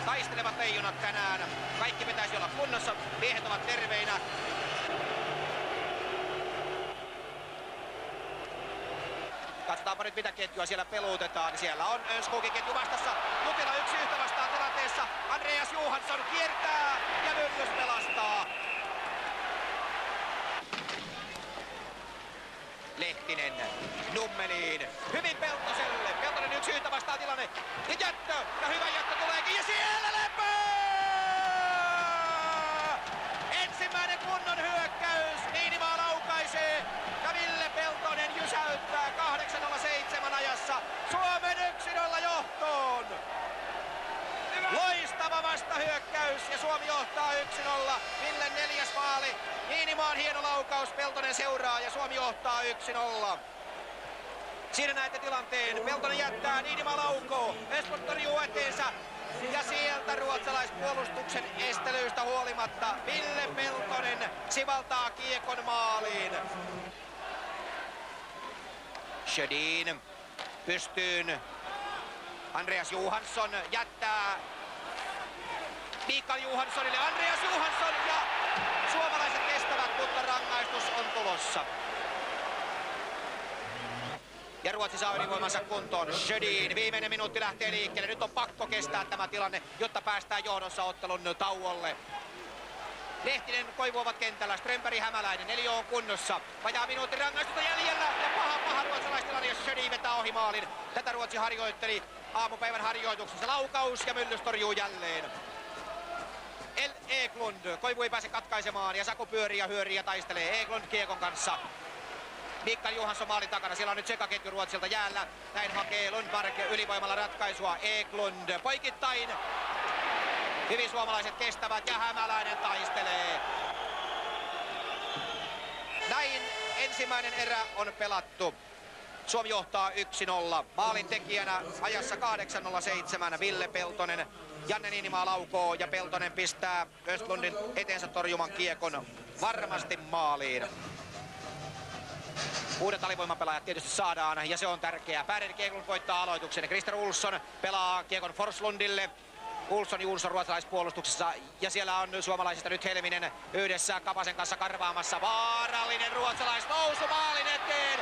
taistelevat leijonat tänään. Kaikki pitäisi olla kunnossa, miehet ovat terveinä. Katsotaanpa nyt mitä ketjua siellä peluutetaan. Siellä on Önskukin ketju vastassa. Jutila 1-1 vastaan tilanteessa. Andreas Johansson kiertää ja Myllys pelastaa. Lehtinen Nummeliin. Hyvin Peltoselle. Peltonen 1-1 vastaan tilanne. Ja jättö. Ja hyvä jättö tuleekin. Ja siellä Lepö! Ensimmäinen kunnon hyökkäys. Niinimaa laukaisee. Ja Ville Peltonen jysäyttää 8:07 ajassa Suomen 1-0 johtoon. Loistava vastahyökkäys ja Suomi johtaa 1-0. Villen 4. maali. Niinimaan hieno laukaus. Peltonen seuraa ja Suomi johtaa 1-0. Siinä näette tilanteen. Peltonen jättää, Niinimaa laukoo. Esport torjuu eteensä. Ja sieltä ruotsalaispuolustuksen estelyistä huolimatta Ville Peltonen sivaltaa kiekon maaliin. Sjödin pystyyn. Andreas Johansson jättää Mikael Johanssonille. Andreas Johansson ja suomalaiset kestävät, mutta rangaistus on tulossa. Ja Ruotsi saa ylivoimansa kuntoon. Sjödin, viimeinen minuutti lähtee liikkeelle. Nyt on pakko kestää tämä tilanne, jotta päästään johdossa ottelun tauolle. Lehtinen Koivuovat kentällä, Strömberg Hämäläinen, Neliö on kunnossa. Vajaa minuutti rangaistusta jäljellä ja paha ruotsalaistilanne, jos Sjödin vetää ohi maalin. Tätä Ruotsi harjoitteli aamupäivän harjoituksessa. Laukaus ja Myllys torjuu jälleen. Eklund, Koivu ei pääse katkaisemaan ja Saku pyörii ja hyörii ja taistelee Eklund kiekon kanssa. Mikael Johansson maalin takana, siellä on nyt sekaketju Ruotsilta jäällä. Näin hakee Lundberg ylivoimalla ratkaisua. Eklund poikittain. Hyvin suomalaiset kestävät ja Hämäläinen taistelee. Näin ensimmäinen erä on pelattu. Suomi johtaa 1-0. Maalin tekijänä ajassa 8:07 Ville Peltonen. Janne Niinimaa laukoo ja Peltonen pistää Östlundin eteensä torjuman kiekon varmasti maaliin. Uudet alivoimapelaajat tietysti saadaan ja se on tärkeää. Päärinen Eklund voittaa aloituksen. Christer Olsson pelaa kiekon Forslundille. Olsson Jonsson ruotsalaispuolustuksessa ja siellä on suomalaisista nyt Helminen yhdessä Kapasen kanssa karvaamassa. Vaarallinen ruotsalaisnousu maalin eteen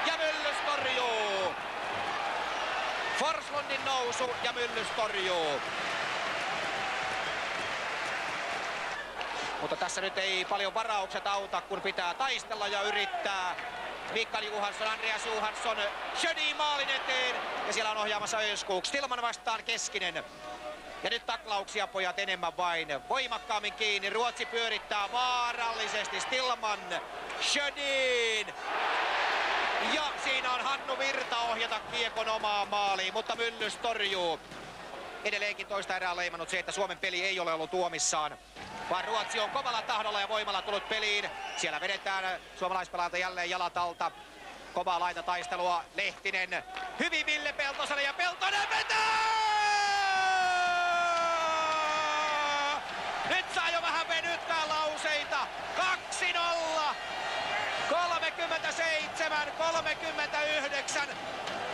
ja Myllys torjuu. Forslundin nousu ja Myllys torjuu. Mutta tässä nyt ei paljon varaukset auta, kun pitää taistella ja yrittää. Mikael Johansson, Andreas Johansson, Sjödin maalin eteen ja siellä on ohjaamassa Önskog. Stillman vastaan Keskinen. Ja nyt taklauksia pojat enemmän vain. Voimakkaammin kiinni. Ruotsi pyörittää vaarallisesti. Stillman, Sjödin. Ja siinä on Hannu Virta ohjata kiekon omaan maaliin, mutta Myllys torjuu. Edelleenkin toista erää leimannut se, että Suomen peli ei ole ollut tuomissaan, vaan Ruotsi on kovalla tahdolla ja voimalla tullut peliin. Siellä vedetään suomalaispelaajalta jälleen jalat alta. Kovaa laitataistelua. Lehtinen hyvin Ville Peltoselle ja Peltonen vetää! Nyt saa jo vähän venyttää lauseita. 2-0. 37-39.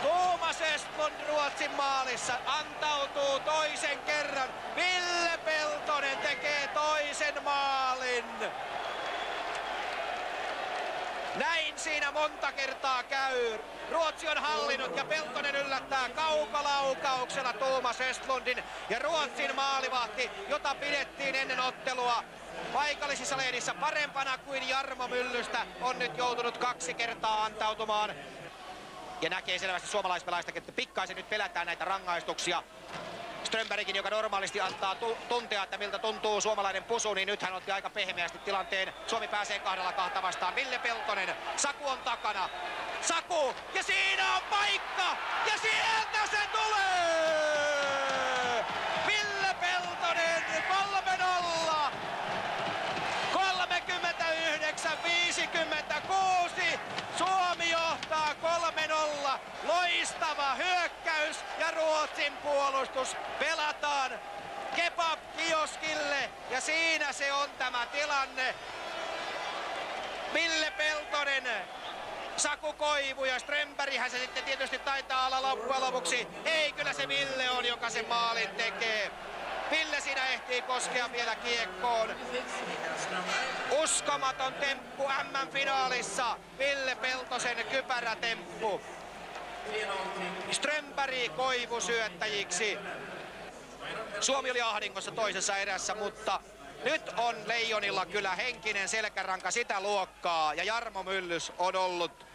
Thomas Östlund Ruotsin maalissa antautuu toisen kerran. Ville Peltonen tekee toisen maalin. Näin siinä monta kertaa käy. Ruotsi on hallinnut ja Peltonen yllättää kaukolaukauksella Thomas Östlundin. Ja Ruotsin maalivahti, jota pidettiin ennen ottelua paikallisissa lehdissä parempana kuin Jarmo Myllystä, on nyt joutunut 2 kertaa antautumaan. Ja näkee selvästi suomalaispelaajistakin, että pikkaisen nyt pelätään näitä rangaistuksia. Strömbergin, joka normaalisti antaa tuntea, että miltä tuntuu suomalainen pusu, niin nyt hän otti aika pehmeästi tilanteen. Suomi pääsee 2-2 vastaan. Ville Peltonen, Saku on takana. Saku, ja siinä on paikka! Ja sieltä se tulee! Ville Peltonen, 3-0! 39-56. Suomi johtaa 3-0. Loistava hyökkäys ja Ruotsin puolustus pelataan kebab-kioskille. Ja siinä se on tämä tilanne. Ville Peltonen Saku Koivu ja Strömberghän se sitten tietysti taitaa olla loppujen lopuksi. Ei, kyllä se Ville on, joka sen maalin tekee. Ville siinä ehtii koskea vielä kiekkoon. Uskomaton temppu MM-finaalissa. Ville Peltosen kypärätemppu. Strömberg Koivu syöttäjiksi. Suomi oli ahdingossa toisessa erässä, mutta nyt on Leijonilla kyllä henkinen selkäranka sitä luokkaa. Ja Jarmo Myllys on ollut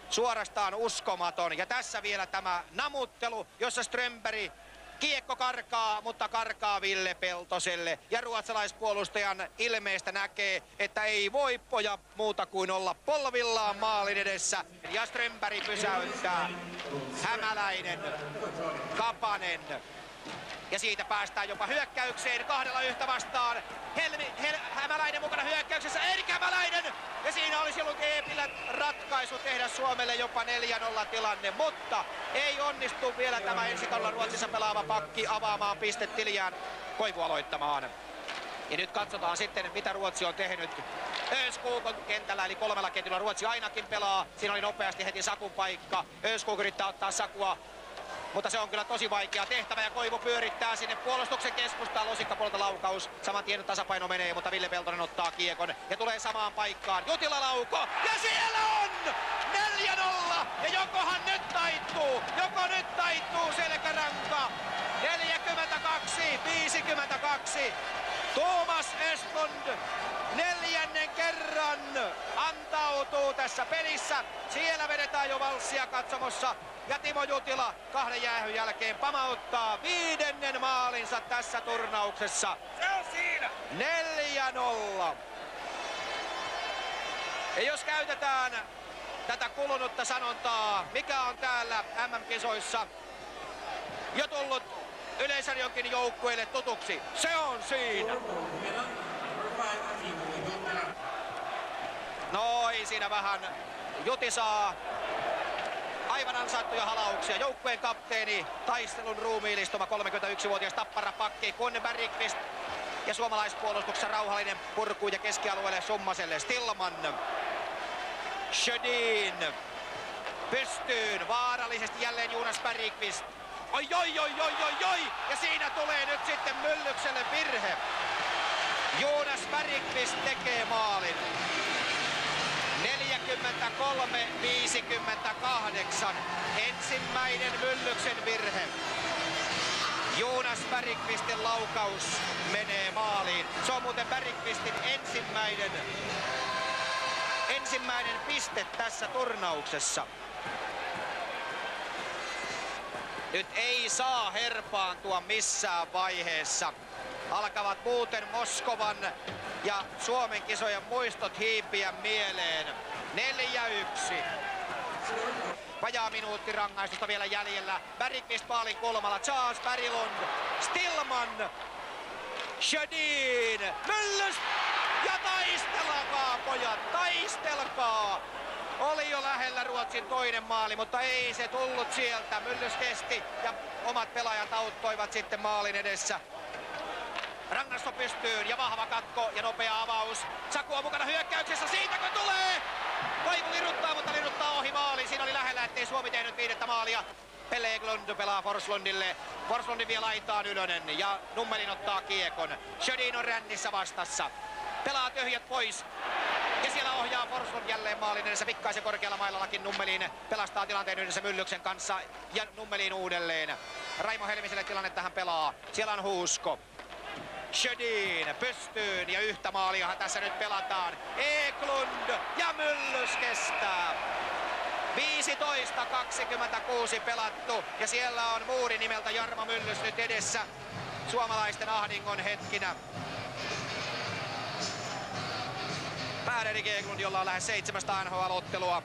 suorastaan uskomaton. Ja tässä vielä tämä namuttelu, jossa Strömberg kiekko karkaa, mutta karkaa Ville Peltoselle. Ja ruotsalaispuolustajan ilmeestä näkee, että ei voi poja muuta kuin olla polvillaan maalin edessä. Ja Strömberg pysäyttää. Hämäläinen, Kapanen. Ja siitä päästään jopa hyökkäykseen 2-1 vastaan. Hämäläinen mukana hyökkäyksessä, Erik Hämäläinen! Ja siinä olisi ollut Eepilä ratkaisu tehdä Suomelle jopa 4-0 tilanne, mutta ei onnistu vielä tämä ensi kaudella Ruotsissa pelaava pakki avaamaan pistetiliään Koivu aloittamaan. Ja nyt katsotaan sitten, mitä Ruotsi on tehnyt. Öskog on kentällä, eli 3 ketjulla Ruotsi ainakin pelaa. Siinä oli nopeasti heti Sakun paikka. Öskog yrittää ottaa Sakua, mutta se on kyllä tosi vaikea tehtävä ja Koivu pyörittää sinne puolustuksen keskustaan. Losikkapuolelta laukaus. Saman tien tasapaino menee, mutta Ville Peltonen ottaa kiekon ja tulee samaan paikkaan. Jutila lauko ja siellä on 4-0! Ja jokohan nyt taittuu, selkäranka. 42-52. Thomas Östlund 4. kerran antautuu tässä pelissä. Siellä vedetään jo valssia katsomossa. Ja Timo Jutila 2 jäähyn jälkeen pamauttaa 5. maalinsa tässä turnauksessa. Se on siinä! 4-0. Ja jos käytetään tätä kulunutta sanontaa, mikä on täällä MM-kisoissa jo tullut Yleisradionkin joukkueille tutuksi, se on siinä. No ei siinä vähän. Juti saa aivan ansaittuja halauksia. Joukkueen kapteeni, taistelun ruumiillistuma 31-vuotias Tappara-pakki kun Bergqvist ja suomalaispuolustuksessa rauhallinen purku ja keskialueelle Summaselle. Stillman, Sjödin, pystyyn vaarallisesti jälleen Jonas Bergqvist. Oi. Ja siinä tulee nyt sitten Myllykselle virhe. Jonas Bergqvist tekee maalin. 43-58. Ensimmäinen Myllyksen virhe. Jonas Bergqvistin laukaus menee maaliin. Se on muuten Bergqvistin ensimmäinen piste tässä turnauksessa. Nyt ei saa herpaantua missään vaiheessa. Alkavat muuten Moskovan ja Suomen kisojen muistot hiipiä mieleen. 4-1. Vajaa minuutti rangaistusta vielä jäljellä. Bergqvist maalin kulmalla. Charles Berglund. Stillman. Sjödin. Myllys. Ja taistelkaa pojat. Taistelkaa. Oli jo lähellä Ruotsin toinen maali, mutta ei se tullut sieltä. Myllys kesti ja omat pelaajat auttoivat sitten maalin edessä. Rangasto pystyyn ja vahva katko ja nopea avaus. Saku on mukana hyökkäyksessä, siitäkö tulee? Koivu liruttaa, mutta liruttaa ohi maaliin. Siinä oli lähellä, ettei Suomi tehnyt 5. maalia. Pelle Eklund pelaa Forslundille. Forslundin vie laitaan Ylönen ja Nummelin ottaa kiekon. Sjödin on rännissä vastassa. Pelaa tyhjät pois. Ja siellä ohjaa Forslund jälleen maalin edessä. Pikkaisen korkealla mailallakin Nummelin pelastaa tilanteen yhdessä Myllyksen kanssa ja Nummelin uudelleen. Raimo Helmiselle tilanne tähän pelaa. Siellä on Huusko. Sjödin pystyyn ja yhtä maaliahan tässä nyt pelataan. Eklund ja Myllys kestää. 15-26 pelattu ja siellä on muuri nimeltä Jarmo Myllys nyt edessä suomalaisten ahdingon hetkinä. Per-Erik Eklund, jolla on lähes 700 NHL-ottelua.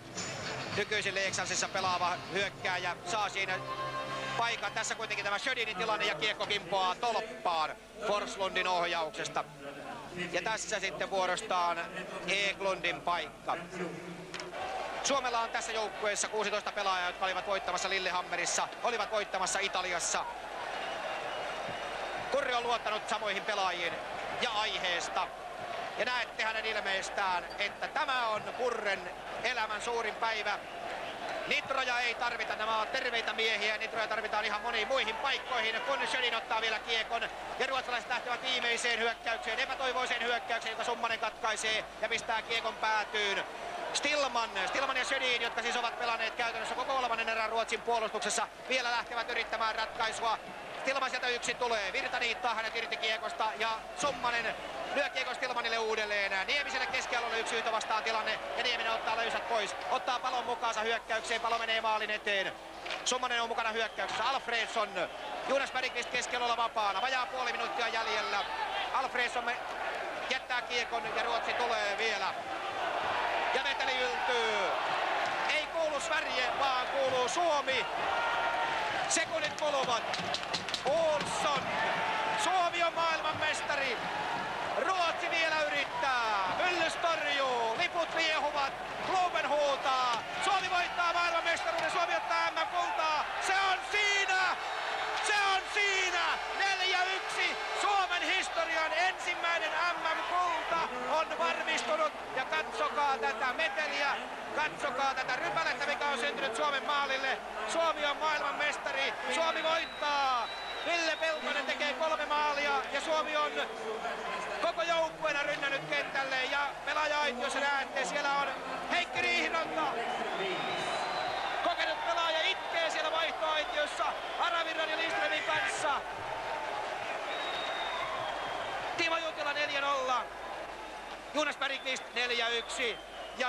Nykyisin Leksandsissa pelaava hyökkääjä saa siinä paikan. Tässä kuitenkin tämä Sjödinin tilanne ja kiekko kimpoaa tolppaan Forslundin ohjauksesta. Ja tässä sitten vuorostaan Eklundin paikka. Suomella on tässä joukkueessa 16 pelaajaa, jotka olivat voittamassa Lillehammerissa, olivat voittamassa Italiassa. Kurri on luottanut samoihin pelaajiin ja aiheesta. Ja näette hänen ilmeestään, että tämä on Kurren elämän suurin päivä. Nitroja ei tarvita, nämä ovat terveitä miehiä. Nitroja tarvitaan ihan moniin muihin paikkoihin, kun Sjödin ottaa vielä kiekon. Ja ruotsalaiset lähtevät viimeiseen hyökkäykseen, epätoivoiseen hyökkäykseen, joka Summanen katkaisee ja pistää kiekon päätyyn. Stillman ja Sjödin, jotka siis ovat pelanneet käytännössä koko kolmannen erän Ruotsin puolustuksessa, vielä lähtevät yrittämään ratkaisua. Stillman sieltä yksin tulee, Virta niittaa hänet irti kiekosta ja Summanen lyö kiekon Stillmanille uudelleen. Niemiselle keskialueelle 1-1 vastaan tilanne ja Nieminen ottaa löysät pois. Ottaa palon mukaansa hyökkäykseen, palo menee maalin eteen. Summanen on mukana hyökkäyksessä, Alfredsson. Jonas Bergqvist keskialueella vapaana, vajaa puoli minuuttia jäljellä. Alfredsson jättää kiekon ja Ruotsi tulee vielä. Ja meteli yltyy. Ei kuulu Sverige, vaan kuuluu Suomi. Sekunnit kuluvat. Olsson. Suomi on maailmanmestari. Ruotsi vielä yrittää. Myllys torjuu. Liput liehuvat. Globen huutaa. Suomi voittaa maailmanmestaruuden. Suomi ottaa MM-kultaa. Se on siinä! Se on siinä! 4-1. Suomen historian ensimmäinen MM-kulta on varmistunut. Ja katsokaa tätä meteliä. Katsokaa tätä rypälettä, mikä on syntynyt Suomen maalille. Suomi on maailmanmestari. Suomi voittaa. Ville Peltonen tekee 3 maalia ja Suomi on koko joukkueena rynnännyt kentälle. Ja pelaaja-aitiossa näette, siellä on Heikki Riihinanta. Kokenut pelaaja itkee siellä vaihtoaitiossa Aravirran ja Lindströmin kanssa. Timo Jutila 4-0. Jonas Bergqvist 4-1.